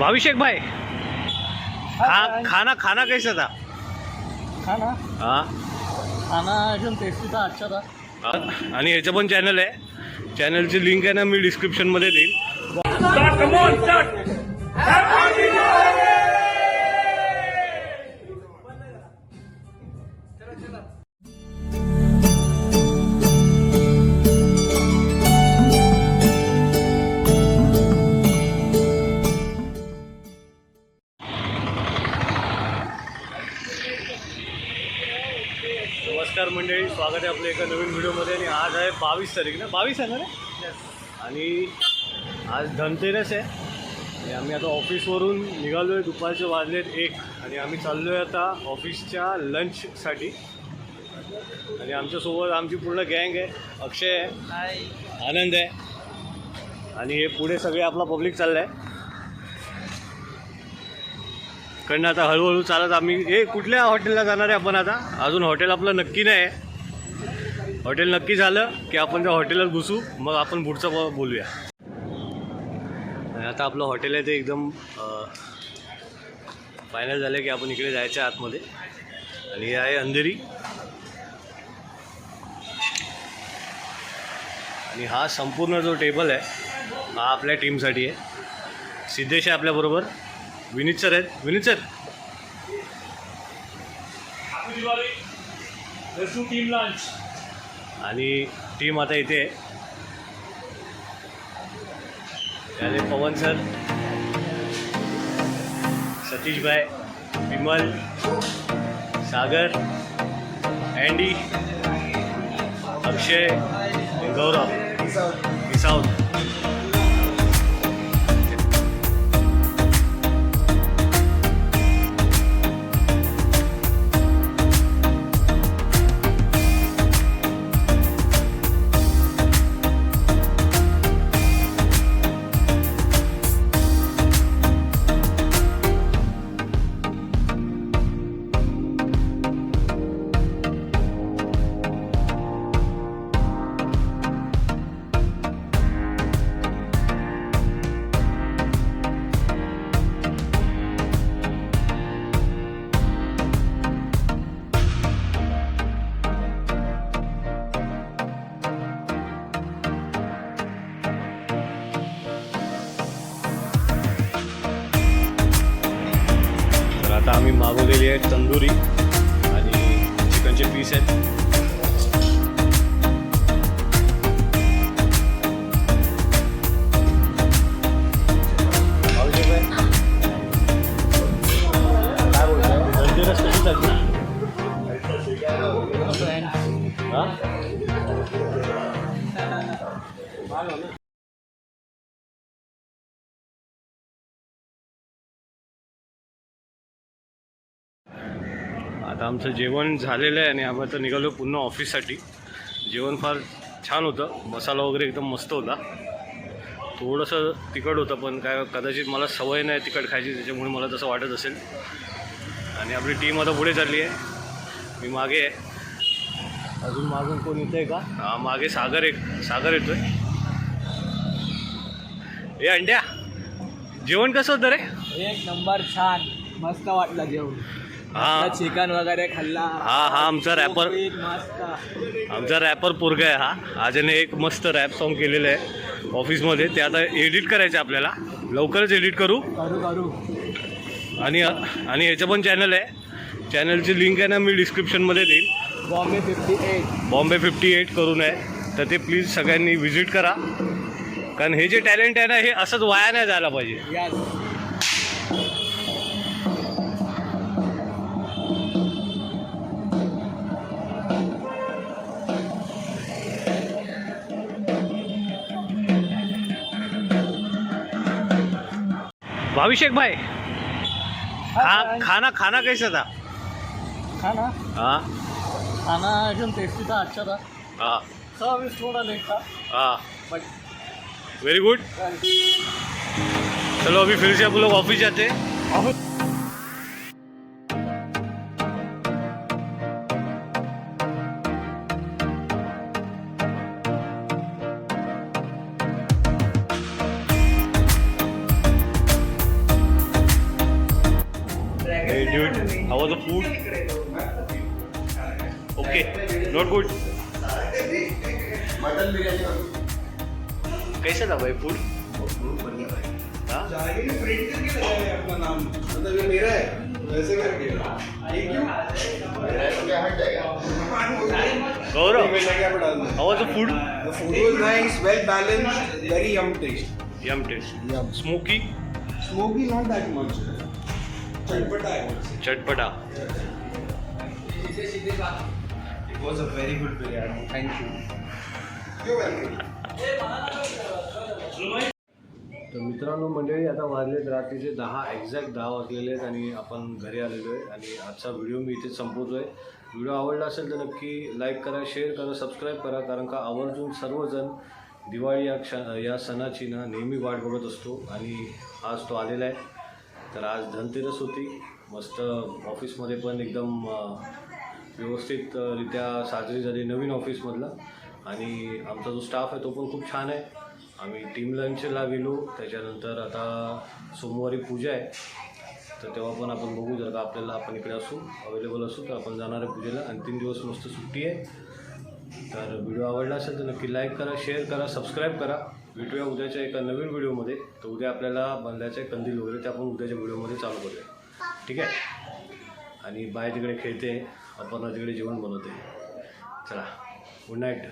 भाविशेक भाई खाना खाना कैसा था? खाना हाँ खाना एकदम टेस्टी था, अच्छा था. आणि याचं पण चॅनल आहे. चॅनलची लिंक आहे ना मी डिस्क्रिप्शनमध्ये देईन. नमस्कार मंडळी, स्वागत आहे आपल्या एका नवीन व्हिडिओमध्ये. आणि आज आहे 22 तारीख ना, 22 आहे ना रे. आणि आज धनतेरस आहे आणि आम्ही आता ऑफिसवरून निघालो आहे. दुपारचे वाजलेत 1 आणि आम्ही चाललो आहे आता ऑफिसच्या लंचसाठी. आणि आमच्यासोबत आमची पूर्ण गँग आहे. अक्षय आहे, आनंद आहे आणि हे पुढे सगळे आपला पब्लिक चाललं आहे. कडनं आता हळूहळू चालत आम्ही कुठल्या हॉटेलला जाणार आहे आपण आता. अजून हॉटेल आपलं नक्की नाही आहे. हॉटेल नक्की झालं की आपण त्या हॉटेलात घुसू, मग आपण पुढचं बोलूया. आणि आता आपलं हॉटेल आहे ते एकदम फायनल झालं की आपण इकडे जायचं आहे आतमध्ये. आणि हे आहे अंधेरी. आणि हा संपूर्ण जो टेबल आहे हा आपल्या टीमसाठी आहे. सिद्धेश आहे आपल्याबरोबर, विनीत सर आहेत. Vineet sir team lunch. आणि टीम आता इथे आहे. त्याने पवन सर, सतीश भाई, विमल, सागर, अँडी, अक्षय, गौरव, किसाउट. आता आम्ही मागवलेली आहे तंदुरी आणि चिकनचे पीस आहेत. काय बोलतोय, धनतेरस कशी चालली? हां आता आमचं जेवण झालेलं आहे आणि आम्ही आता निघालो पुन्हा ऑफिससाठी. जेवण फार छान होतं, मसाला वगैरे एकदम मस्त होता. थोडंसं तिखट होतं पण काय कदाचित मला सवय नाही तिखट खायची, त्याच्यामुळे मला तसं वाटत असेल. आणि आपली टीम आता पुढे चालली आहे. मी मागे आहे. अजून मागून कोण येतं आहे का? हां, मागे सागर येतो आहे. हे अंड्या, जेवण कसं होतं रे? एक नंबर, छान, मस्त वाटलं जेवण. हां, चिकन वगैरे खाल्ला. हा आमचा रॅपर, मस्त. आमचा रॅपर पोरगा आहे हा. आजने एक मस्त रॅप सॉन्ग केलेलं आहे ऑफिसमध्ये. ते आता एडिट करायचं आहे आपल्याला, लवकरच एडिट करू. आणि याचं पण चॅनल आहे. चॅनलची लिंक आहे ना मी डिस्क्रिप्शनमध्ये देईन. बॉम्बे 58 करून आहे. तर ते प्लीज सगळ्यांनी व्हिजिट करा, कारण हे जे टॅलेंट आहे ना हे असंच वाया नाही जायला पाहिजे. भाविशेक भाई खाना खाना कैसा था? खाना हाँ खाना एकदम टेस्टी था, अच्छा था. हाँ सर्विस थोड़ा लेट था हाँ, बट वेरी गुड. चलो अभी फिर से हम लोग ऑफिस जाते हैं. dude, how was the food? Okay, not good. Mutton biryani कैसा था भाई फूड? हाँ अपना नाम मतलब ये मेरा है वैसे करके ये क्यों हट जाएगा गौरव, क्या डालना how was the food? The food was nice, well balanced, very yum taste. Yum taste. Yum. Smoky, Smoky not that much. चटपटा है. चटपटा. It was a very good biryani. Thank you. You're welcome. तर मित्रांनो मंडळी, आता वाजलेत रात्रीचे 10 exact 10 वाजलेले आहेत आणि आपण घरी आलेलो आहे आणि आजचा व्हिडिओ मी इथे संपवतो आहे. व्हिडिओ आवडला असेल तर नक्की लाईक करा, शेअर करा, सबस्क्राईब करा, कारण का आवर्जून सर्वजण दिवाळी या सणाची ना नेहमी वाट बघत असतो आणि आज तो आलेला आहे. तर आज धनतेरस होती, मस्त ऑफिसमध्ये पण एकदम व्यवस्थितरित्या साजरी झाली नवीन ऑफिसमधला आणि आमचा जो स्टाफ आहे तो पण खूप छान आहे. आम्ही टीम लंचला गेलो, त्याच्यानंतर आता सोमवारी पूजा आहे तर तेव्हा पण आपण बघू, जर का आपल्याला आपण इकडे असू अवेलेबल असू तर आपण जाणार आहे पूजेला आणि 3 दिवस मस्त सुट्टी आहे. तर व्हिडिओ आवडला असेल तर नक्की लाईक करा, शेअर करा, सबस्क्राईब करा. भेटूया उद्याच्या एका नवीन व्हिडिओमध्ये. तर उद्या आपल्याला बांधायचं आहे कंदील वगैरे, ते आपण उद्याच्या व्हिडिओमध्ये चालू करूया. ठीक आहे. आणि बाय तिकडे खेळते, अपर्णा तिकडे जेवण बनवते. चला, गुड नाईट.